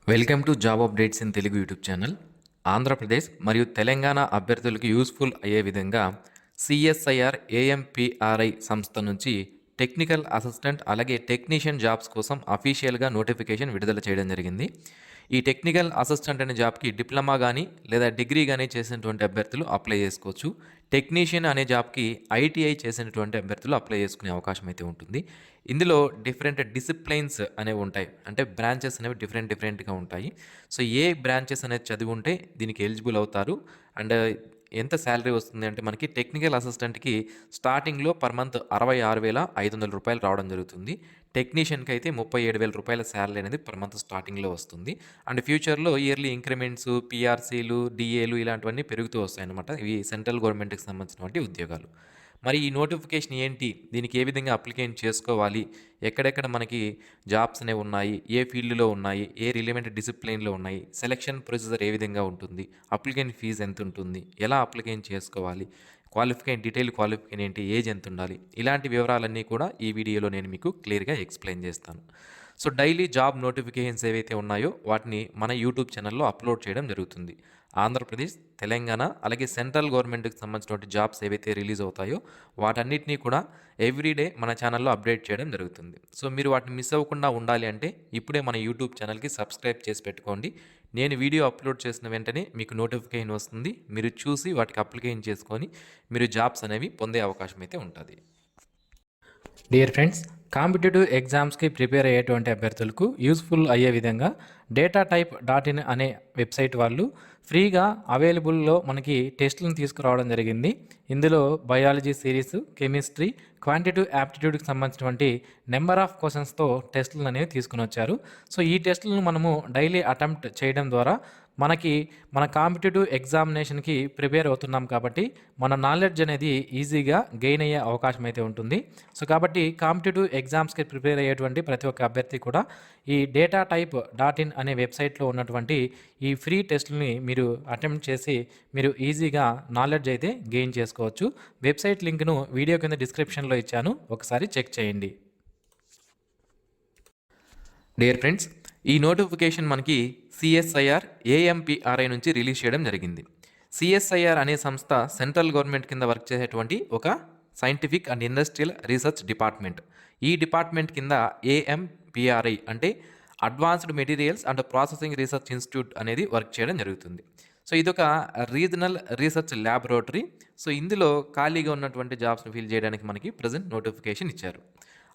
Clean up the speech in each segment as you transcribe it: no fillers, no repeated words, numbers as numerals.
Welcome to job updates in Telugu YouTube channel. Andhra Pradesh మరియు తెలంగాణ అభ్యర్థులకు useful అయ్యే విధంగా సిఎస్ఐఆర్ ఏఎంపిఆర్ఐ సంస్థ నుంచి టెక్నికల్ అసిస్టెంట్ అలాగే టెక్నీషియన్ జాబ్స్ కోసం అఫీషియల్గా నోటిఫికేషన్ విడుదల చేయడం జరిగింది. ఈ టెక్నికల్ అసిస్టెంట్ అనే జాబ్కి డిప్లొమా కానీ లేదా డిగ్రీ కానీ చేసినటువంటి అభ్యర్థులు అప్లై చేసుకోవచ్చు. టెక్నీషియన్ అనే జాబ్కి ఐటీఐ చేసినటువంటి అభ్యర్థులు అప్లై చేసుకునే అవకాశం అయితే ఉంటుంది. ఇందులో డిఫరెంట్ డిసిప్లైన్స్ అనేవి ఉంటాయి. అంటే బ్రాంచెస్ అనేవి డిఫరెంట్‌గా ఉంటాయి. సో, ఏ బ్రాంచెస్ అనేది చదివి ఉంటే దీనికి ఎలిజిబుల్ అవుతారు. అండ్ ఎంత సాలరీ వస్తుంది అంటే మనకి టెక్నికల్ అసిస్టెంట్‌కి స్టార్టింగ్‌లో పర్ మంత్ రూ. 66,500 రావడం జరుగుతుంది. టెక్నీషియన్‌కి అయితే రూ. 37,000 సాలరీ అనేది పర్ మంత్ స్టార్టింగ్‌లో వస్తుంది. అండ్ ఫ్యూచర్‌లో ఇయర్లీ ఇంక్రిమెంట్స్, పీఆర్సీలు, డీఏలు ఇలాంటివన్నీ పెరుగుతూ వస్తాయన్నమాట. ఇవి సెంట్రల్ గవర్నమెంట్‌కి సంబంధించినటువంటి ఉద్యోగాలు. మరి ఈ నోటిఫికేషన్ ఏంటి? దీనికి ఏ విధంగా అప్లికేషన్ చేసుకోవాలి? ఎక్కడెక్కడ మనకి జాబ్స్ అనేవి ఉన్నాయి? ఏ ఫీల్డ్‌లో ఉన్నాయి? ఏ రిలవెంట్ డిసిప్లిన్‌లో ఉన్నాయి? సెలక్షన్ ప్రొసీజర్ ఏ విధంగా ఉంటుంది? అప్లికేషన్ ఫీజ్ ఎంతుంటుంది? ఎలా అప్లికేషన్ చేసుకోవాలి? డీటెయిల్ క్వాలిఫికేషన్ ఏంటి? ఏజ్ ఎంతుండాలి? ఇలాంటి వివరాలన్నీ కూడా ఈ వీడియోలో నేను మీకు క్లియర్‌గా ఎక్స్‌ప్లెయిన్ చేస్తాను. సో, డైలీ జాబ్ నోటిఫికేషన్స్ ఏవైతే ఉన్నాయో వాటిని మన యూట్యూబ్ ఛానల్‌లో అప్లోడ్ చేయడం జరుగుతుంది. ఆంధ్రప్రదేశ్, తెలంగాణ అలాగే సెంట్రల్ గవర్నమెంట్‌కి సంబంధించినటువంటి జాబ్స్ ఏవైతే రిలీజ్ అవుతాయో వాటన్నిటిని కూడా ఎవ్రీడే మన ఛానల్‌లో అప్డేట్ చేయడం జరుగుతుంది. సో, మీరు వాటిని మిస్ అవ్వకుండా ఉండాలి అంటే ఇప్పుడే మన యూట్యూబ్ ఛానల్‌కి సబ్స్క్రైబ్ చేసి పెట్టుకోండి. నేను వీడియో అప్లోడ్ చేసిన వెంటనే మీకు నోటిఫికేషన్ వస్తుంది. మీరు చూసి వాటికి అప్లికేషన్ చేసుకొని మీరు జాబ్స్ అనేవి పొందే అవకాశం అయితే ఉంటది. డియర్ ఫ్రెండ్స్, కాంపిటేటివ్ ఎగ్జామ్స్కి ప్రిపేర్ అయ్యేటువంటి అభ్యర్థులకు యూస్ఫుల్ అయ్యే విధంగా datatype.in అనే వెబ్సైట్ వాళ్ళు ఫ్రీగా అవైలబుల్లో మనకి టెస్టులను తీసుకురావడం జరిగింది. ఇందులో బయాలజీ సిరీస్, కెమిస్ట్రీ, క్వాంటిటివ్ యాప్టిట్యూడ్కి సంబంధించినటువంటి నెంబర్ ఆఫ్ క్వశ్చన్స్తో టెస్టులు అనేవి తీసుకుని వచ్చారు. సో, ఈ టెస్టులను మనము డైలీ అటెంప్ట్ చేయడం ద్వారా మనకి మన కాంపిటేటివ్ ఎగ్జామినేషన్కి ప్రిపేర్ అవుతున్నాం కాబట్టి మన నాలెడ్జ్ అనేది ఈజీగా గెయిన్ అయ్యే అవకాశం అయితే ఉంటుంది. సో, కాబట్టి కాంపిటేటివ్ ఎగ్జామ్స్కి ప్రిపేర్ అయ్యేటువంటి ప్రతి ఒక్క అభ్యర్థి కూడా ఈ datatype.in అనే వెబ్సైట్లో ఉన్నటువంటి ఈ ఫ్రీ టెస్టులని మీరు అటెంప్ట్ చేసి మీరు ఈజీగా నాలెడ్జ్ అయితే గెయిన్ చేసుకోవచ్చు. వెబ్సైట్ లింక్ను వీడియో కింద డిస్క్రిప్షన్లో ఇచ్చాను, ఒకసారి చెక్ చేయండి. డియర్ ఫ్రెండ్స్, ఈ నోటిఫికేషన్ మనకి సిఎస్ఐఆర్ ఏఎంపిఆర్ఐ నుంచి రిలీజ్ చేయడం జరిగింది. సిఎస్ఐఆర్ అనే సంస్థ సెంట్రల్ గవర్నమెంట్ కింద వర్క్ చేసేటువంటి ఒక scientific and industrial research department. ఈ డిపార్ట్మెంట్ కింద ఏఎంపిఆర్ఐ అంటే advanced materials and processing research institute అనేది వర్క్ చేయడం జరుగుతుంది. సో, ఇదొక రీజనల్ రీసెర్చ్ ల్యాబొరేటరీ. సో, ఇందులో ఖాళీగా ఉన్నటువంటి జాబ్స్ని ఫిల్ చేయడానికి మనకి ప్రజెంట్ నోటిఫికేషన్ ఇచ్చారు.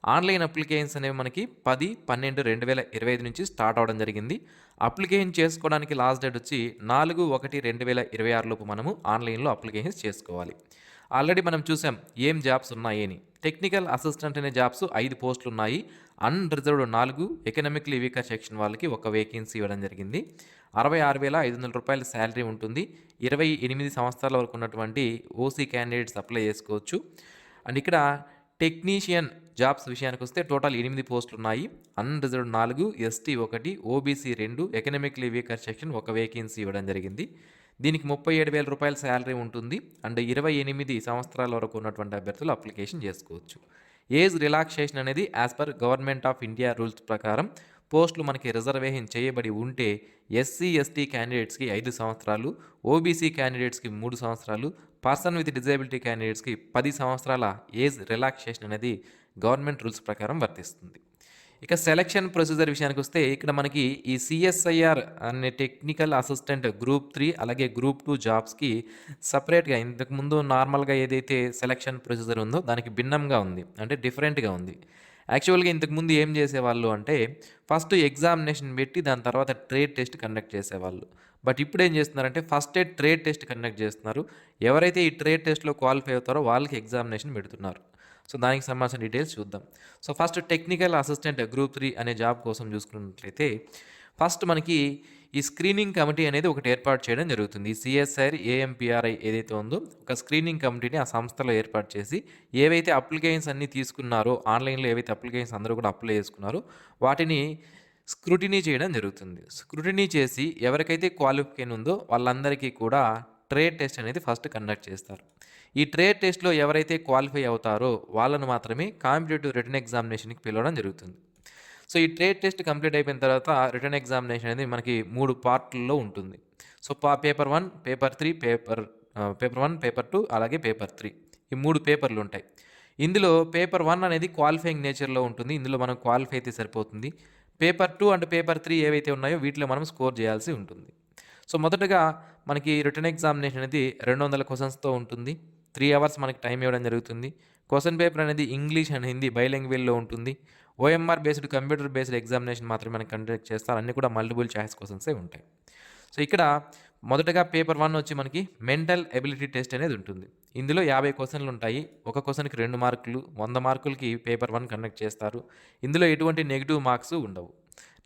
ఆన్లైన్ అప్లికేషన్స్ అనేవి మనకి 10/12/2025 నుంచి స్టార్ట్ అవ్వడం జరిగింది. అప్లికేషన్ చేసుకోవడానికి లాస్ట్ డేట్ వచ్చి 4/1/2026 లోపు మనము ఆన్లైన్లో అప్లికేషన్స్ చేసుకోవాలి. ఆల్రెడీ మనం చూసాం ఏం జాబ్స్ ఉన్నాయి అని. టెక్నికల్ అసిస్టెంట్ అనే జాబ్స్ 5 పోస్టులు ఉన్నాయి. అన్రిజర్వ్డ్ 4, ఎకనామిక్లీ వీకర్ సెక్షన్ వాళ్ళకి ఒక వేకెన్సీ ఇవ్వడం జరిగింది. రూ. 66,500 శాలరీ ఉంటుంది. 28 సంవత్సరాల వరకు ఉన్నటువంటి ఓసీ క్యాండిడేట్స్ అప్లై చేసుకోవచ్చు. అండ్ ఇక్కడ టెక్నీషియన్ జాబ్స్ విషయానికి వస్తే టోటల్ 8 పోస్టులు ఉన్నాయి. Unreserved 4, ST 1, OBC 2, economically weaker section ఒక వేకెన్సీ ఇవ్వడం జరిగింది. దీనికి రూ. 37,000 శాలరీ ఉంటుంది. అండ్ 28 సంవత్సరాల వరకు ఉన్నటువంటి అభ్యర్థులు అప్లికేషన్ చేసుకోవచ్చు. ఏజ్ రిలాక్సేషన్ అనేది as per government of India rules ప్రకారం పోస్టులు మనకి రిజర్వేషన్ చేయబడి ఉంటే ఎస్సీ, ఎస్టీ క్యాండిడేట్స్కి 5 సంవత్సరాలు, ఓబీసీ క్యాండిడేట్స్కి 3 సంవత్సరాలు, పర్సన్ విత్ డిజేబిలిటీ క్యాండిడేట్స్కి 10 సంవత్సరాల ఏజ్ రిలాక్సేషన్ అనేది గవర్నమెంట్ రూల్స్ ప్రకారం వర్తిస్తుంది. ఇక సెలక్షన్ ప్రొసీజర్ విషయానికి వస్తే ఇక్కడ మనకి ఈ సిఎస్ఐఆర్ అనే టెక్నికల్ అసిస్టెంట్ గ్రూప్ 3 అలాగే గ్రూప్ 2 జాబ్స్కి సపరేట్గా ఇంతకుముందు నార్మల్గా ఏదైతే సెలక్షన్ ప్రొసీజర్ ఉందో దానికి భిన్నంగా ఉంది, అంటే డిఫరెంట్గా ఉంది. యాక్చువల్గా ఇంతకుముందు ఏం చేసేవాళ్ళు అంటే ఫస్ట్ ఎగ్జామినేషన్ పెట్టి దాని తర్వాత ట్రేడ్ టెస్ట్ కండక్ట్ చేసేవాళ్ళు. బట్ ఇప్పుడు ఏం చేస్తున్నారంటే ఫస్ట్ ట్రేడ్ టెస్ట్ కండక్ట్ చేస్తున్నారు. ఎవరైతే ఈ ట్రేడ్ టెస్ట్లో క్వాలిఫై అవుతారో వాళ్ళకి ఎగ్జామినేషన్ పెడుతున్నారు. సో, దానికి సంబంధించిన డీటెయిల్స్ చూద్దాం. So, first technical assistant group 3 అనే జాబ్ కోసం చూసుకున్నట్లయితే ఫస్ట్ మనకి ఈ స్క్రీనింగ్ కమిటీ అనేది ఒకటి ఏర్పాటు చేయడం జరుగుతుంది. ఈ సిఎస్ఐఆర్ ఏఎంపిఆర్ఐ ఏదైతే ఉందో ఒక స్క్రీనింగ్ కమిటీని ఆ సంస్థలో ఏర్పాటు చేసి ఏవైతే అప్లికేషన్స్ అన్నీ తీసుకున్నారో ఆన్లైన్లో ఏవైతే అప్లికేషన్స్ అందరూ కూడా అప్లై చేసుకున్నారో వాటిని స్క్రూటినీ చేయడం జరుగుతుంది. స్క్రూటినీ చేసి ఎవరికైతే క్వాలిఫికేషన్ ఉందో వాళ్ళందరికీ కూడా ట్రేడ్ టెస్ట్ అనేది ఫస్ట్ కండక్ట్ చేస్తారు. ఈ ట్రేడ్ టెస్ట్‌లో ఎవరైతే క్వాలిఫై అవుతారో వాళ్ళను మాత్రమే కాంపిటేటివ్ రిటన్ ఎగ్జామినేషన్‌కి పిలవడం జరుగుతుంది. సో ఈ ట్రేడ్ టెస్ట్ కంప్లీట్ అయిపోయిన తర్వాత రిటర్న్ ఎగ్జామినేషన్ అనేది మనకి 3 పార్ట్‌ల్లో ఉంటుంది. So paper 1, paper 3, paper 1, paper 2 అలాగే పేపర్ 3 ఈ 3 పేపర్‌లుంటాయి. ఇందులో పేపర్ 1 అనేది క్వాలిఫైయింగ్ నేచర్‌లో ఉంటుంది. ఇందులో మనం క్వాలిఫై అయితే సరిపోతుంది. పేపర్ 2 అండ్ పేపర్ 3 ఏవైతే ఉన్నాయో వీటిలో మనం స్కోర్ చేయాల్సి ఉంటుంది. సో మొదటగా మనకి రిటర్న్ ఎగ్జామినేషన్ అనేది 200 క్వెషన్స్‌తో ఉంటుంది. 3 అవర్స్ మనకి టైం ఇవ్వడం జరుగుతుంది. క్వెషన్ పేపర్ అనేది ఇంగ్లీష్ అండ్ హిందీ బైలింగ్వల్‌లో ఉంటుంది. OMR based computer based examination మాత్రమే మనకి కండక్ట్ చేస్తారు. అన్నీ కూడా మల్టిపుల్ చాయిస్ క్వెషన్సే ఉంటాయి. సో ఇక్కడ మొదటగా పేపర్ 1 వచ్చి మనకి మెంటల్ ఎబిలిటీ టెస్ట్ అనేది ఉంటుంది. ఇందులో 50 క్వెషన్లు ఉంటాయి. ఒక క్వెషన్‌కి 2 మార్కులు, 100 మార్కులకి పేపర్ 1 కండక్ట్ చేస్తారు. ఇందులో ఎటువంటి నెగెటివ్ మార్క్స్ ఉండవు.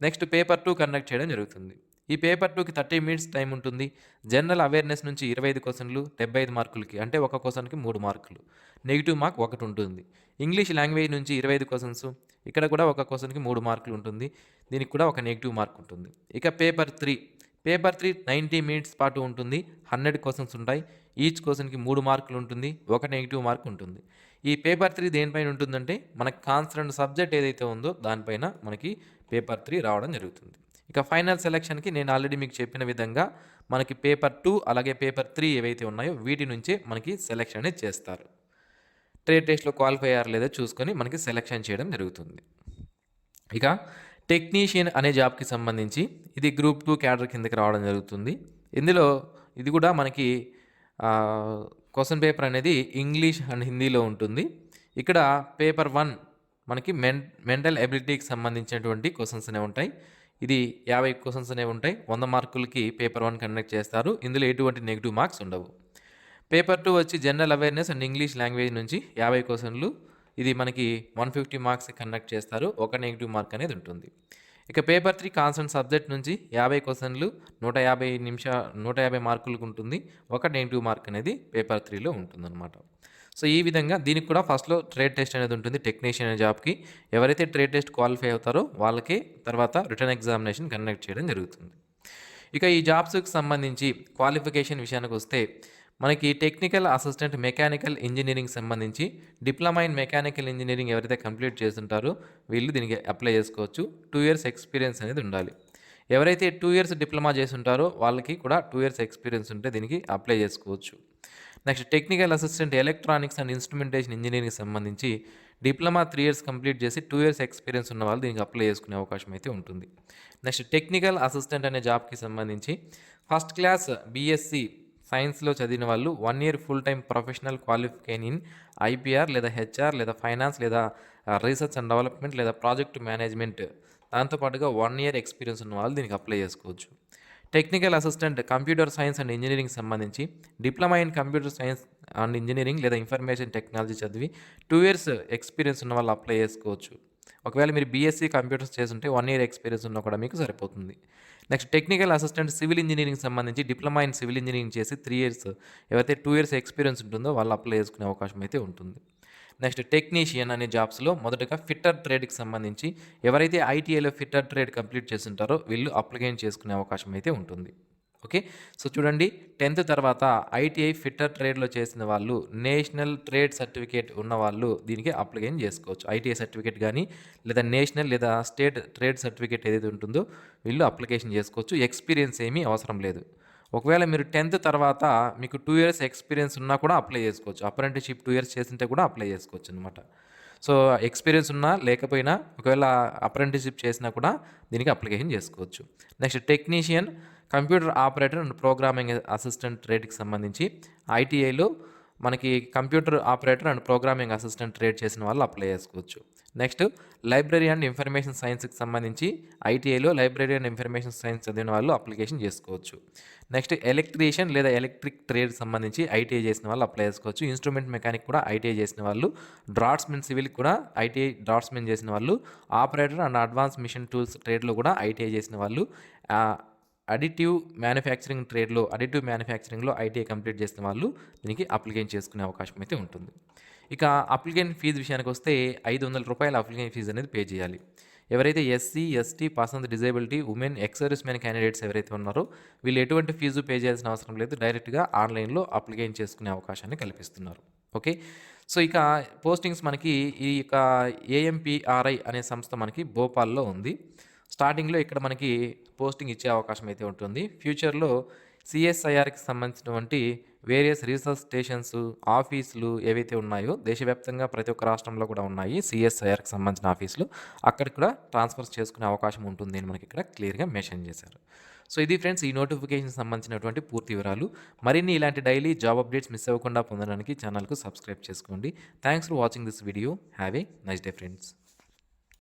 నెక్స్ట్ పేపర్ 2 కండక్ట్ చేయడం జరుగుతుంది. ఈ పేపర్ 2కి 30 మినిట్స్ టైం ఉంటుంది. జనరల్ అవేర్‌నెస్ నుంచి 25 క్వెషన్లు 75 మార్కులకి, అంటే ఒక క్వెషన్‌కి 3 మార్కులు. నెగెటివ్ మార్క్ 1 ఉంటుంది. ఇంగ్లీష్ లాంగ్వేజ్ నుంచి 25 క్వెషన్స్. ఇక్కడ కూడా ఒక క్వెషన్‌కి 3 మార్కులు ఉంటుంది. దీనికి కూడా ఒక నెగెటివ్ మార్క్ ఉంటుంది. ఇక పేపర్ 3 90 మినిట్స్ పాటు ఉంటుంది. 100 క్వెషన్స్ ఉంటాయి. ఈచ్ క్వెషన్‌కి 3 మార్కులు ఉంటుంది. ఒక నెగెటివ్ మార్క్ ఉంటుంది. ఈ పేపర్ 3 దేనిపైన ఉంటుందంటే మనకి కాన్సర్న్డ్ సబ్జెక్ట్ ఏదైతే ఉందో దానిపైన మనకి పేపర్ 3 రావడం జరుగుతుంది. ఇక ఫైనల్ సెలక్షన్‌కి నేను ఆల్రెడీ మీకు చెప్పిన విధంగా మనకి పేపర్ 2 అలాగే పేపర్ 3 ఏవైతే ఉన్నాయో వీటి నుంచే మనకి సెలక్షన్ అనేది చేస్తారు. ట్రేడ్ టెస్ట్‌లో క్వాలిఫై అయ్యారా లేదో చూసుకొని మనకి సెలక్షన్ చేయడం జరుగుతుంది. ఇక టెక్నీషియన్ అనే జాబ్‌కి సంబంధించి ఇది గ్రూప్ 2 క్యాడర్ కిందకి రావడం జరుగుతుంది. ఇందులో ఇది కూడా మనకి క్వెషన్ పేపర్ అనేది ఇంగ్లీష్ అండ్ హిందీలో ఉంటుంది. ఇక్కడ పేపర్ 1 మనకి మెంటల్ ఎబిలిటీకి సంబంధించినటువంటి క్వెషన్స్ అనేవి ఉంటాయి. ఇది 50 క్వెషన్స్ అనేవి ఉంటాయి. 100 మార్కులకి పేపర్ 1 కండక్ట్ చేస్తారు. ఇందులో ఎటువంటి నెగెటివ్ మార్క్స్ ఉండవు. పేపర్ 2 వచ్చి general awareness and English language నుంచి 50 క్వెషన్లు. ఇది మనకి 150 మార్క్స్ కండక్ట్ చేస్తారు. ఒక నెగెటివ్ మార్క్ అనేది ఉంటుంది. ఇక పేపర్ 3 కాన్సర్న్ సబ్జెక్ట్ నుంచి 50 క్వెషన్లు 150 మార్కులకు ఉంటుంది. ఒక నెగెటివ్ మార్క్ అనేది పేపర్ 3లో ఉంటుందన్నమాట. సో ఈ విధంగా దీనికి కూడా ఫస్ట్‌లో ట్రేడ్ టెస్ట్ అనేది ఉంటుంది టెక్నీషియన్ అనే జాబ్‌కి. ఎవరైతే ట్రేడ్ టెస్ట్ క్వాలిఫై అవుతారో వాళ్ళకి తర్వాత రిటర్న్ ఎగ్జామినేషన్ కండక్ట్ చేయడం జరుగుతుంది. ఇక ఈ జాబ్స్‌కి సంబంధించి క్వాలిఫికేషన్ విషయానికి వస్తే మనకి టెక్నికల్ అసిస్టెంట్ మెకానికల్ ఇంజనీరింగ్ సంబంధించి డిప్లొమా ఇన్ మెకానికల్ ఇంజనీరింగ్ ఎవరైతే కంప్లీట్ చేస్తుంటారో వీళ్ళు దీనికి అప్లై చేసుకోవచ్చు. 2 ఇయర్స్ ఎక్స్పీరియన్స్ అనేది ఉండాలి. ఎవరైతే 2 ఇయర్స్ డిప్లొమా చేసి ఉంటారో వాళ్ళకి కూడా 2 ఇయర్స్ ఎక్స్పీరియన్స్ ఉంటే దీనికి అప్లై చేసుకోవచ్చు. Next technical assistant electronics and instrumentation ఇంజనీరింగ్కి సంబంధించి డిప్లొమా 3 ఇయర్స్ కంప్లీట్ చేసి 2 ఇయర్స్ ఎక్స్పీరియన్స్ ఉన్న వాళ్ళు దీనికి అప్లై చేసుకునే అవకాశం అయితే ఉంటుంది. నెక్స్ట్ టెక్నికల్ అసిస్టెంట్ అనే జాబ్కి సంబంధించి ఫస్ట్ క్లాస్ బీఎస్సీ సైన్స్లో చదివిన వాళ్ళు 1 year full time professional qualification in IPR లేదా హెచ్ఆర్ లేదా ఫైనాన్స్ లేదా రీసెర్చ్ అండ్ డెవలప్మెంట్ లేదా ప్రాజెక్ట్ మేనేజ్మెంట్ దాంతోపాటుగా 1 ఇయర్ ఎక్స్పీరియన్స్ ఉన్న వాళ్ళు దీనికి అప్లై చేసుకోవచ్చు. Technical assistant computer science and engineering సంబంధించి diploma in computer science and engineering లేదా ఇన్ఫర్మేషన్ టెక్నాలజీ చదివి 2 ఇయర్స్ ఎక్స్పీరియన్స్ ఉన్న వాళ్ళు అప్లై చేసుకోవచ్చు. ఒకవేళ మీరు బీఎస్సీ కంప్యూటర్స్ చేస్తుంటే 1 ఇయర్ ఎక్స్పీరియన్స్ ఉన్నా కూడా మీకు సరిపోతుంది. Next technical assistant civil engineering సంబంధించి డిప్లొమా ఇన్ సివిల్ ఇంజనీరింగ్ చేసి 3 ఇయర్స్ ఎవరైతే 2 ఇయర్స్ ఎక్స్పీరియన్స్ ఉంటుందో వాళ్ళు అప్లై చేసుకునే అవకాశం అయితే ఉంటుంది. నెక్స్ట్ టెక్నీషియన్ అనే జాబ్స్లో మొదటగా ఫిట్టర్ ట్రేడ్కి సంబంధించి ఎవరైతే ఐటీఐలో ఫిట్టర్ ట్రేడ్ కంప్లీట్ చేస్తుంటారో వీళ్ళు అప్లికేషన్ చేసుకునే అవకాశం అయితే ఉంటుంది. ఓకే, సో చూడండి 10th తర్వాత ఐటీఐ ఫిట్టర్ ట్రేడ్లో చేసిన వాళ్ళు నేషనల్ ట్రేడ్ సర్టిఫికేట్ ఉన్న వాళ్ళు దీనికి అప్లికేషన్ చేసుకోవచ్చు. ఐటీఐ సర్టిఫికేట్ కానీ లేదా నేషనల్ లేదా స్టేట్ ట్రేడ్ సర్టిఫికేట్ ఏదైతే ఉంటుందో వీళ్ళు అప్లికేషన్ చేసుకోవచ్చు. ఎక్స్పీరియన్స్ ఏమీ అవసరం లేదు. ఒకవేళ మీరు 10th తర్వాత మీకు 2 ఇయర్స్ ఎక్స్పీరియన్స్ ఉన్నా కూడా అప్లై చేసుకోవచ్చు. అప్రెంటిస్‌షిప్ 2 ఇయర్స్ చేసింటే కూడా అప్లై చేసుకోవచ్చు అనమాట. సో ఎక్స్పీరియన్స్ ఉన్నా లేకపోయినా ఒకవేళ అప్రెంటిస్‌షిప్ చేసినా కూడా దీనికి అప్లికేషన్ చేసుకోవచ్చు. Next technician computer operator and programming assistant ట్రేడ్కి సంబంధించి ఐటీఐలో మనకి computer operator and programming assistant trade చేసిన వాళ్ళు అప్లై చేసుకోవచ్చు. నెక్స్ట్ లైబ్రరీ అండ్ ఇన్ఫర్మేషన్ సైన్స్కి సంబంధించి ఐటీఐలో లైబ్రరీ అండ్ ఇన్ఫర్మేషన్ సైన్స్ చదివిన వాళ్ళు అప్లికేషన్ చేసుకోవచ్చు. నెక్స్ట్ ఎలక్ట్రీషియన్ లేదా ఎలక్ట్రిక్ ట్రేడ్ సంబంధించి ఐటీఐ చేసిన వాళ్ళు అప్లై చేసుకోవచ్చు. ఇన్స్ట్రుమెంట్ మెకానిక్ కూడా ఐటీఐ చేసిన వాళ్ళు, డ్రాట్స్మెన్ సివిల్ కూడా ఐటీఐ డ్రాట్స్మెన్ చేసిన వాళ్ళు, operator and advance machine tools ట్రేడ్లో కూడా ఐటీఐ చేసిన వాళ్ళు, అడిటివ్ మ్యానుఫ్యాక్చరింగ్లో ఐటీఐ కంప్లీట్ చేసిన వాళ్ళు దీనికి అప్లికేషన్ చేసుకునే అవకాశం అయితే ఉంటుంది. ఇక అప్లికేషన్ ఫీజు విషయానికి వస్తే 500 రూపాయల అప్లికేషన్ ఫీజు అనేది పే చేయాలి. ఎవరైతే SC, ST, person with disability, women, ex service men candidates ఎవరైతే ఉన్నారో వీళ్ళు ఎటువంటి ఫీజు పే చేయాల్సిన అవసరం లేదు. డైరెక్ట్గా ఆన్లైన్లో అప్లికేషన్ చేసుకునే అవకాశాన్ని కల్పిస్తున్నారు. ఓకే, సో, ఇక పోస్టింగ్స్ మనకి ఈ యొక్క ఏఎంపీఆర్ఐ అనే సంస్థ మనకి భోపాల్‌లో ఉంది. స్టార్టింగ్‌లో ఇక్కడ మనకి పోస్టింగ్ ఇచ్చే అవకాశం అయితే ఉంటుంది. ఫ్యూచర్‌లో సీఎస్ఐఆర్‌కి సంబంధించినటువంటి వేరియస్ రీసెర్చ్ స్టేషన్స్, ఆఫీసులు ఏవైతే ఉన్నాయో దేశవ్యాప్తంగా ప్రతి ఒక్క రాష్ట్రంలో కూడా ఉన్నాయి. సీఎస్ఐఆర్‌కి సంబంధించిన ఆఫీసులు. అక్కడికి కూడా ట్రాన్స్‌ఫర్స్ చేసుకునే అవకాశం ఉంటుంది అని మనకి ఇక్కడ క్లియర్‌గా మెన్షన్ చేశారు. సో, ఇది ఫ్రెండ్స్ ఈ నోటిఫికేషన్‌కి సంబంధించినటువంటి పూర్తి వివరాలు. మరిన్ని ఇలాంటి డైలీ జాబ్ అప్డేట్స్ మిస్ అవ్వకుండా పొందడానికి ఛానల్‌కు సబ్స్క్రైబ్ చేసుకోండి. Thanks for watching this video. Have a nice day friends.